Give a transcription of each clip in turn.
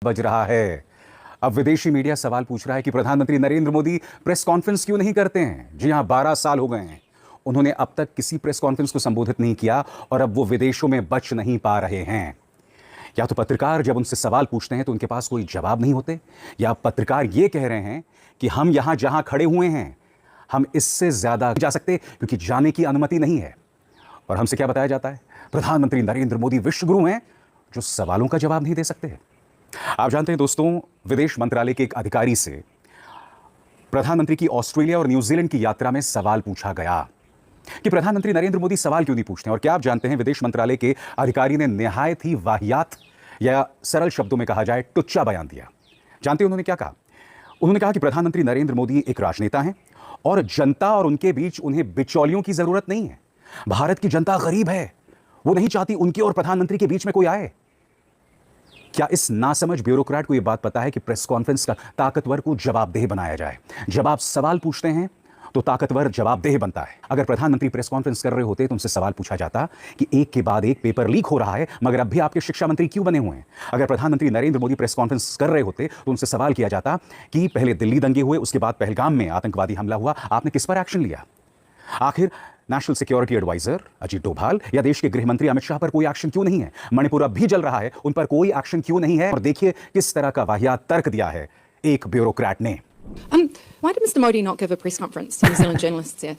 बज रहा है। अब विदेशी मीडिया सवाल पूछ रहा है कि प्रधानमंत्री नरेंद्र मोदी प्रेस कॉन्फ्रेंस क्यों नहीं करते हैं। जी हां, 12 साल हो गए हैं, उन्होंने अब तक किसी प्रेस कॉन्फ्रेंस को संबोधित नहीं किया और अब वो विदेशों में बच नहीं पा रहे हैं। या तो पत्रकार जब उनसे सवाल पूछते हैं तो उनके पास कोई जवाब नहीं होते, या पत्रकार ये कह रहे हैं कि हम यहां जहां खड़े हुए हैं हम इससे ज्यादा जा सकते क्योंकि जाने की अनुमति नहीं है। और हमसे क्या बताया जाता है? प्रधानमंत्री नरेंद्र मोदी विश्व गुरु हैं जो सवालों का जवाब नहीं दे सकते। आप जानते हैं दोस्तों, विदेश मंत्रालय के एक अधिकारी से प्रधानमंत्री की ऑस्ट्रेलिया और न्यूजीलैंड की यात्रा में सवाल पूछा गया कि प्रधानमंत्री नरेंद्र मोदी सवाल क्यों नहीं पूछते। और क्या आप जानते हैं, विदेश मंत्रालय के अधिकारी ने निहायत ही वाहियात या सरल शब्दों में कहा जाए टुच्चा बयान दिया। जानते हैं उन्होंने क्या कहा? उन्होंने कहा कि प्रधानमंत्री नरेंद्र मोदी एक राजनेता हैं और जनता और उनके बीच उन्हें बिचौलियों की जरूरत नहीं है। भारत की जनता गरीब है, वो नहीं चाहती उनके और प्रधानमंत्री के बीच में कोई आए। क्या इस नासमझ ब्यूरोक्रेट को यह बात पता है कि प्रेस कॉन्फ्रेंस का ताकतवर को जवाबदेह बनाया जाए? जब आप सवाल पूछते हैं तो ताकतवर जवाबदेह बनता है। अगर प्रधानमंत्री प्रेस कॉन्फ्रेंस कर रहे होते तो उनसे सवाल पूछा जाता कि एक के बाद एक पेपर लीक हो रहा है मगर अब भी आपके शिक्षा मंत्री क्यों बने हुए हैं। अगर प्रधानमंत्री नरेंद्र मोदी प्रेस कॉन्फ्रेंस कर रहे होते तो उनसे सवाल किया जाता कि पहले दिल्ली दंगे हुए, उसके बाद पहलगाम में आतंकवादी हमला हुआ, आपने किस पर एक्शन लिया। आखिर national security adviser Ajit Doval या देश के गृह मंत्री अमित शाह पर कोई एक्शन क्यों नहीं है। मणिपुर अब भी जल रहा है, उन पर कोई एक्शन क्यों नहीं है। और देखिए किस तरह का वाहियात तर्क दिया है एक ब्यूरोक्रेट ने। Why did Mr. Modi not give a press conference to New Zealand journalists here?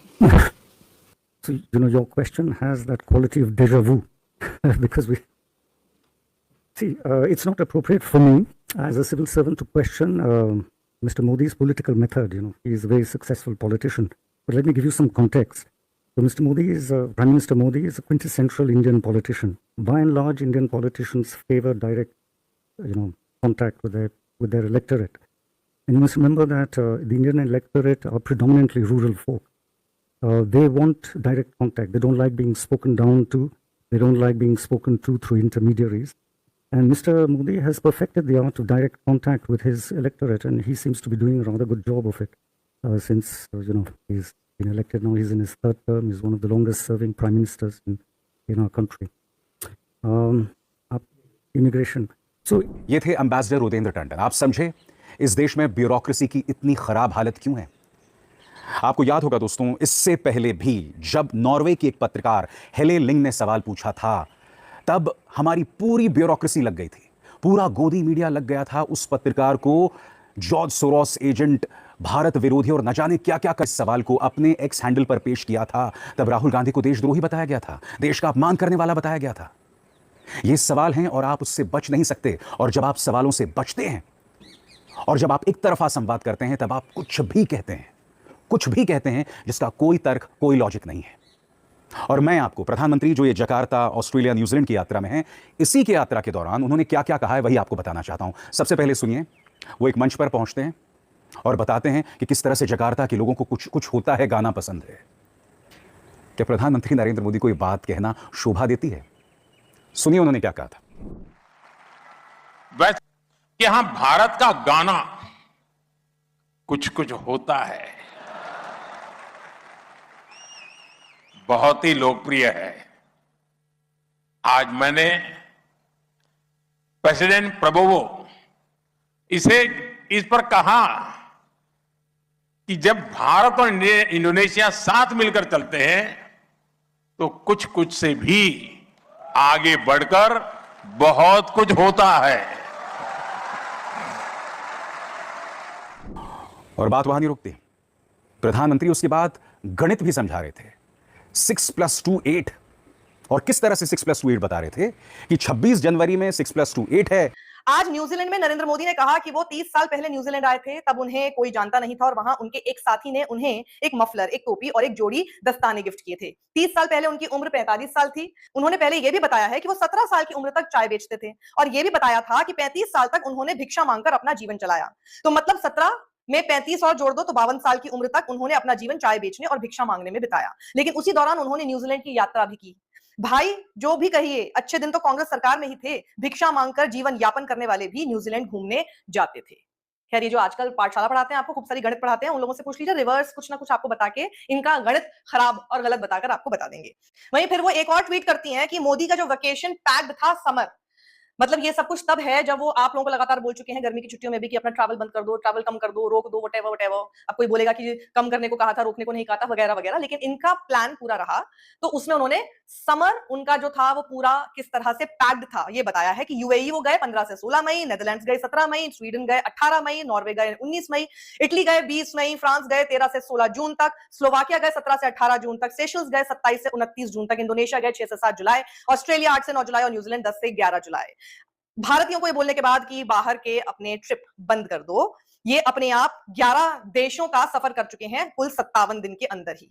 So, your question has that quality of deja vu because it's not appropriate for me as a civil servant to question Mr. Modi's political method. He is a very successful politician. But let me give you some context. So, Prime Minister Modi is a quintessential Indian politician. By and large, Indian politicians favor direct, contact with their electorate. And you must remember that the Indian electorate are predominantly rural folk. They want direct contact. They don't like being spoken down to. They don't like being spoken to through intermediaries. And Mr. Modi has perfected the art of direct contact with his electorate, and he seems to be doing a rather good job of it since, he's been elected now. He's in his third term. He's one of the longest-serving prime ministers in our country. Immigration. So, ये थे ambassador उदेंद्र Tandon. आप समझे इस देश में bureaucracy की इतनी खराब हालत क्यों है। आपको याद होगा दोस्तों, इससे पहले भी जब नॉर्वे की एक पत्रकार हेले लिंग ने सवाल पूछा था तब हमारी पूरी ब्यूरोक्रेसी लग गई थी, पूरा गोदी मीडिया लग गया था उस पत्रकार को जॉर्ज सोरोस एजेंट, भारत विरोधी और न जाने क्या क्या कर सवाल को अपने एक्स हैंडल पर पेश किया था। तब राहुल गांधी को देशद्रोही बताया गया था, देश का अपमान करने वाला बताया गया था। ये सवाल हैं और आप उससे बच नहीं सकते। और जब आप सवालों से बचते हैं और जब आप एक तरफा संवाद करते हैं तब आप कुछ भी कहते हैं जिसका कोई तर्क, कोई लॉजिक नहीं है। और मैं आपको प्रधानमंत्री जो ये जकार्ता, ऑस्ट्रेलिया, न्यूजीलैंड की यात्रा में हैं, इसी की यात्रा के दौरान उन्होंने क्या क्या कहा है वही आपको बताना चाहता हूं। सबसे पहले सुनिए, वो एक मंच पर पहुंचते हैं और बताते हैं कि किस तरह से जकार्ता के लोगों को कुछ कुछ होता है गाना पसंद है। क्या प्रधानमंत्री नरेंद्र मोदी को ये बात कहना शोभा देती है? सुनिए उन्होंने क्या कहा था। कि यहां भारत का गाना कुछ कुछ होता है बहुत ही लोकप्रिय है। आज मैंने प्रेसिडेंट प्रबोवो इस पर कहा कि जब भारत और इंडोनेशिया साथ मिलकर चलते हैं तो कुछ कुछ से भी आगे बढ़कर बहुत कुछ होता है। और बात वहां नहीं रुकती, प्रधानमंत्री उसके बाद गणित भी समझा रहे थे। 6+2 8। और किस तरह से 6+2 8 बता रहे थे कि 26 जनवरी में 6+2 8 है। आज न्यूजीलैंड में नरेंद्र मोदी ने कहा कि वो 30 साल पहले न्यूजीलैंड आए थे, तब उन्हें कोई जानता नहीं था और वहां उनके एक साथी ने उन्हें एक मफलर, एक टोपी और एक जोड़ी दस्ताने गिफ्ट किए थे। 30 साल पहले उनकी उम्र 45 साल थी। उन्होंने पहले यह भी बताया है कि वो 17 साल की उम्र तक चाय बेचते थे और यह भी बताया था कि 35 साल तक उन्होंने भिक्षा मांगकर अपना जीवन चलाया। तो मतलब 17 में 35 और जोड़ दो तो 52 साल की उम्र तक उन्होंने अपना जीवन चाय बेचने और भिक्षा मांगने में बिताया। लेकिन उसी दौरान उन्होंने न्यूजीलैंड की यात्रा भी की। भाई जो भी कहिए, अच्छे दिन तो कांग्रेस सरकार में ही थे। भिक्षा मांगकर जीवन यापन करने वाले भी न्यूजीलैंड घूमने जाते थे। खैर, ये जो आजकल पाठशाला पढ़ाते हैं, आपको खूब सारी गणित पढ़ाते हैं, उन लोगों से पूछ लीजिए, रिवर्स कुछ ना कुछ आपको बता के इनका गणित खराब और गलत बताकर आपको बता देंगे। वहीं फिर वो एक और ट्वीट करती हैं कि मोदी का जो वेकेशन पैक्ड था समर, मतलब ये सब कुछ तब है जब वो आप लोगों को लगातार बोल चुके हैं गर्मी की छुट्टियों में भी कि अपना ट्रैवल बंद कर दो, ट्रैवल कम कर दो, रोक दो, वटेवर वटेवर। अब कोई बोलेगा कि कम करने को कहा था, रोकने को नहीं कहा था, वगैरह वगैरह। लेकिन इनका प्लान पूरा रहा, तो उसमें उन्होंने समर उनका जो था वो पूरा किस तरह से पैक्ड था ये बताया है कि यूएई वो गए 15 से 16 मई, नेदरलैंड्स गए 17 मई, स्वीडन गए 18 मई, नॉर्वे गए 19 मई, इटली गए 20 मई, फ्रांस गए 13 से 16 जून तक, स्लोवाकिया गए 17 से 18 जून तक, सेशल्स गए 27 से 29 जून तक, इंडोनेशिया गए 6 से 7 जुलाई, ऑस्ट्रेलिया 8 से 9 जुलाई और न्यूजीलैंड 10 से 11 जुलाई। भारतीयों को ये बोलने के बाद कि बाहर के अपने ट्रिप बंद कर दो, ये अपने आप 11 देशों का सफर कर चुके हैं कुल 57 दिन के अंदर ही।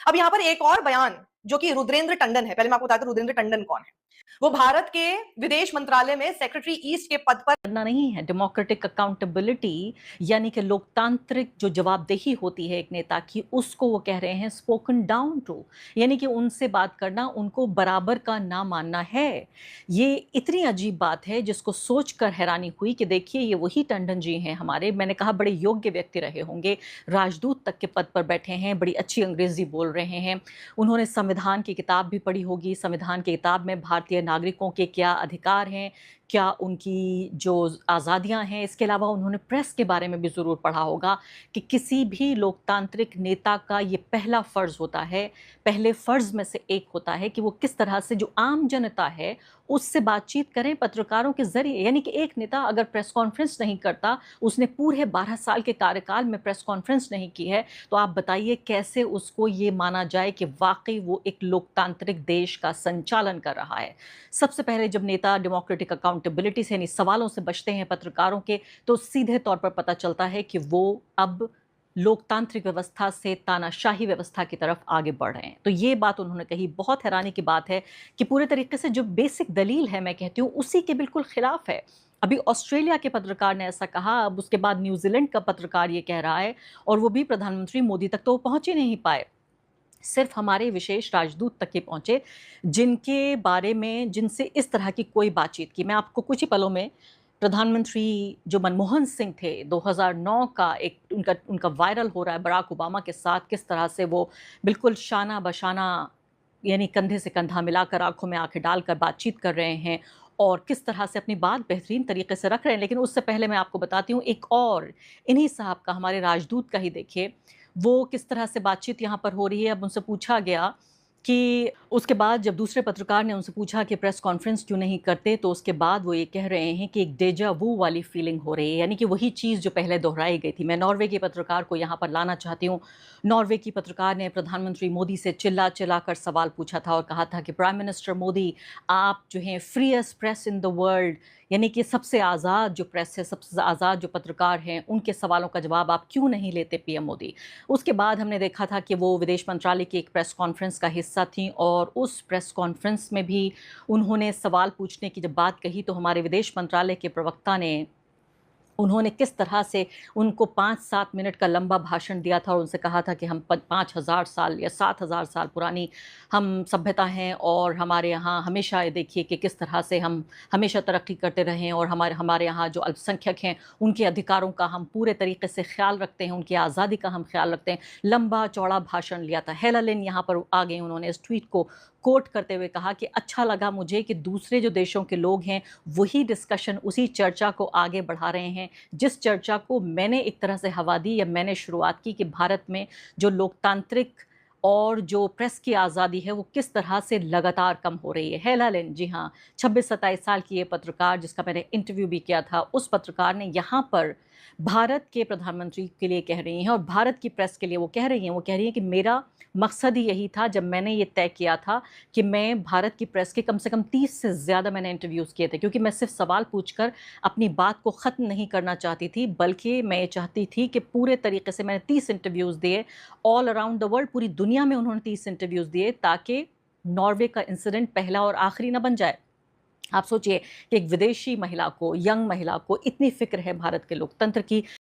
अब यहां पर एक और बयान जो कि रुद्रेंद्र टंडन है, पहले मैं आपको बताता हूं रुद्रेंद्र टंडन कौन है। वो भारत के विदेश मंत्रालय में सेक्रेटरी ईस्ट के पद पर करना नहीं है। डेमोक्रेटिक अकाउंटेबिलिटी यानी कि लोकतांत्रिक जो जवाबदेही होती है एक नेता की, उसको वो कह रहे हैं स्पोकन डाउन टू, यानी कि उनसे बात करना उनको बराबर का ना मानना है। ये इतनी अजीब बात है जिसको सोचकर हैरानी हुई कि देखिए ये वही टंडन जी हैं हमारे, मैंने कहा बड़े योग्य व्यक्ति रहे होंगे, राजदूत तक के पद पर बैठे हैं, बड़ी अच्छी अंग्रेजी बोल रहे हैं, उन्होंने संविधान की किताब भी पढ़ी होगी, संविधान की किताब में भारतीय नागरिकों के क्या अधिकार हैं, क्या उनकी जो आज़ादियां हैं, इसके अलावा उन्होंने प्रेस के बारे में भी ज़रूर पढ़ा होगा कि किसी भी लोकतांत्रिक नेता का ये पहला फ़र्ज़ होता है, पहले फ़र्ज़ में से एक होता है कि वो किस तरह से जो आम जनता है उससे बातचीत करें पत्रकारों के ज़रिए। यानी कि एक नेता अगर प्रेस कॉन्फ्रेंस नहीं करता, उसने पूरे 12 साल के कार्यकाल में प्रेस कॉन्फ्रेंस नहीं की है, तो आप बताइए कैसे उसको ये माना जाए कि वाकई वो एक लोकतांत्रिक देश का संचालन कर रहा है। सबसे पहले जब नेता डेमोक्रेटिक अकाउंटेबिलिटी से यानी सवालों से बचते हैं पत्रकारों के, तो सीधे तौर पर पता चलता है कि वो अब लोकतांत्रिक व्यवस्था से तानाशाही व्यवस्था की तरफ आगे बढ़ रहे हैं। तो ये बात उन्होंने कही, बहुत हैरानी की बात है कि पूरे तरीके से जो बेसिक दलील है मैं कहती हूँ उसी के बिल्कुल खिलाफ है। अभी ऑस्ट्रेलिया के पत्रकार ने ऐसा कहा, अब उसके बाद न्यूजीलैंड का पत्रकार ये कह रहा है, और वो भी प्रधानमंत्री मोदी तक तो वो पहुंच ही नहीं पाए, सिर्फ हमारे विशेष राजदूत तक ही पहुंचे जिनके बारे में, जिनसे इस तरह की कोई बातचीत की। मैं आपको कुछ ही पलों में प्रधानमंत्री जो मनमोहन सिंह थे 2009 का एक उनका वायरल हो रहा है बराक ओबामा के साथ, किस तरह से वो बिल्कुल शाना बशाना यानी कंधे से कंधा मिलाकर आंखों में आंखें डालकर बातचीत कर रहे हैं और किस तरह से अपनी बात बेहतरीन तरीके से रख रहे हैं। लेकिन उससे पहले मैं आपको बताती हूँ एक और इन्हीं साहब का, हमारे राजदूत का ही देखिए वो किस तरह से बातचीत यहाँ पर हो रही है। अब उनसे पूछा गया कि उसके बाद जब दूसरे पत्रकार ने उनसे पूछा कि प्रेस कॉन्फ्रेंस क्यों नहीं करते, तो उसके बाद वो ये कह रहे हैं कि एक डेजा वू वाली फीलिंग हो रही है, यानी कि वही चीज़ जो पहले दोहराई गई थी। मैं नॉर्वे के पत्रकार को यहाँ पर लाना चाहती हूँ। नॉर्वे की पत्रकार ने प्रधानमंत्री मोदी से चिल्ला चिल्ला कर सवाल पूछा था और कहा था कि प्राइम मिनिस्टर मोदी, आप जो हैं freest press in the world, यानी कि सबसे आज़ाद जो प्रेस है, सबसे आज़ाद जो पत्रकार हैं, उनके सवालों का जवाब आप क्यों नहीं लेते पीएम मोदी। उसके बाद हमने देखा था कि वो विदेश मंत्रालय की एक प्रेस कॉन्फ्रेंस का हिस्सा थी और उस प्रेस कॉन्फ्रेंस में भी उन्होंने सवाल पूछने की जब बात कही तो हमारे विदेश मंत्रालय के प्रवक्ता ने, उन्होंने किस तरह से उनको 5-7 मिनट का लंबा भाषण दिया था और उनसे कहा था कि हम 5000 साल या 7000 साल पुरानी हम सभ्यता हैं और हमारे यहाँ हमेशा ये देखिए कि किस तरह से हम हमेशा तरक्की करते रहे हैं और हमारे यहाँ जो अल्पसंख्यक हैं उनके अधिकारों का हम पूरे तरीके से ख्याल रखते हैं, उनकी आज़ादी का हम ख्याल रखते हैं। लंबा चौड़ा भाषण लिया था। हेला लिन यहाँ पर आ गए, उन्होंने इस ट्वीट को कोट करते हुए कहा कि अच्छा लगा मुझे कि दूसरे जो देशों के लोग हैं वही डिस्कशन, उसी चर्चा को आगे बढ़ा रहे हैं जिस चर्चा को मैंने एक तरह से हवा दी या मैंने शुरुआत की कि भारत में जो लोकतांत्रिक और जो प्रेस की आज़ादी है वो किस तरह से लगातार कम हो रही है। हेला लिन, जी हाँ, 26-27 साल की ये पत्रकार जिसका मैंने इंटरव्यू भी किया था, उस पत्रकार ने यहाँ पर भारत के प्रधानमंत्री के लिए कह रही हैं और भारत की प्रेस के लिए वो कह रही हैं कि मेरा मकसद ही यही था जब मैंने ये तय किया था कि मैं भारत की प्रेस के कम से कम 30 से ज़्यादा मैंने इंटरव्यूज़ किए थे, क्योंकि मैं सिर्फ सवाल पूछकर अपनी बात को ख़त्म नहीं करना चाहती थी, बल्कि मैं ये चाहती थी कि पूरे तरीके से मैंने 30 इंटरव्यूज़ दिए ऑल अराउंड द वर्ल्ड, पूरी दुनिया में उन्होंने 30 इंटरव्यूज़ दिए ताकि नॉर्वे का इंसिडेंट पहला और आखिरी ना बन जाए। आप सोचिए कि एक विदेशी महिला को, यंग महिला को इतनी फिक्र है भारत के लोकतंत्र की,